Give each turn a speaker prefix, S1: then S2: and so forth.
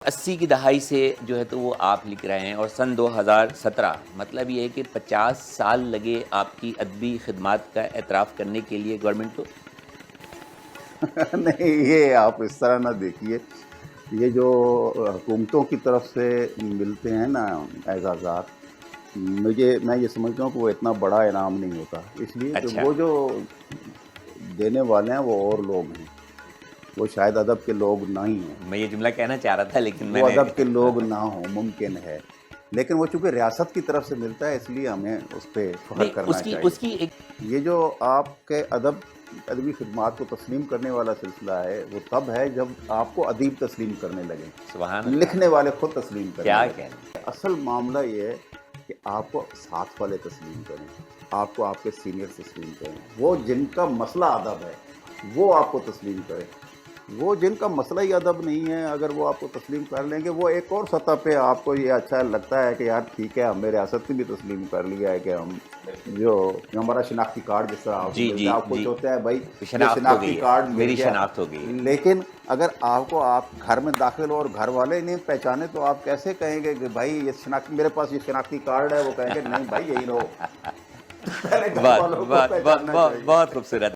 S1: 80 کی دہائی سے جو ہے تو وہ آپ لکھ رہے ہیں، اور سن 2017 مطلب یہ ہے کہ 50 سال لگے آپ کی ادبی خدمات کا اعتراف کرنے کے لیے گورنمنٹ کو؟
S2: نہیں، یہ آپ اس طرح نہ دیکھیے. یہ جو حکومتوں کی طرف سے ملتے ہیں نا اعزازات، میں یہ سمجھتا ہوں کہ وہ اتنا بڑا انعام نہیں ہوتا، اس لیے کہ
S1: اچھا.
S2: وہ جو دینے والے ہیں وہ اور لوگ ہیں. وہ شاید ادب کے لوگ نہ ہی ہوں،
S1: میں یہ جملہ کہنا چاہ رہا تھا لیکن میں
S2: وہ
S1: نے
S2: ادب کے لوگ نہ ہوں، ممکن ہے، لیکن وہ چونکہ ریاست کی طرف سے ملتا ہے اس لیے ہمیں اس پہ فخر
S1: نہیں،
S2: کرنا
S1: اس کی
S2: چاہیے.
S1: ایک
S2: یہ جو آپ کے ادبی خدمات کو تسلیم کرنے والا سلسلہ ہے، وہ تب ہے جب آپ کو ادیب تسلیم کرنے لگیں،
S1: سبحان اللہ،
S2: لکھنے والے خود تسلیم کرنے
S1: کیا
S2: لگیں.
S1: کہنا.
S2: اصل معاملہ یہ ہے کہ آپ کو ساتھ والے تسلیم کریں، آپ کو آپ کے سینئر تسلیم کریں، وہ جن کا مسئلہ ادب ہے وہ آپ کو تسلیم کریں. وہ جن کا مسئلہ ہی ادب نہیں ہے، اگر وہ آپ کو تسلیم کر لیں گے، وہ ایک اور سطح پہ آپ کو یہ اچھا لگتا ہے کہ یار ٹھیک ہے، ہم نے ریاست نے بھی تسلیم کر لیا ہے کہ ہم جو ہمارا شناختی کارڈ جس طرح آپ کو
S1: جی
S2: ملتا
S1: جی
S2: ہے، آپ کو
S1: جی،
S2: ہوتا ہے بھائی یہ
S1: شناخت ہو
S2: شناختی
S1: گئی ہے،
S2: کارڈ مل
S1: میری
S2: گیا.
S1: شناخت ہو گئی ہے.
S2: لیکن اگر آپ گھر میں داخل ہو اور گھر والے نہیں پہچانے تو آپ کیسے کہیں گے کہ بھائی یہ میرے پاس یہ شناختی کارڈ ہے؟ وہ کہیں گے نہیں بھائی یہی رہو. پہلے گھر
S1: بہت
S2: والوں کو
S1: بہت بہت
S2: پہچاننا
S1: بہت
S2: چاہیے.
S1: بہت خوبصورت.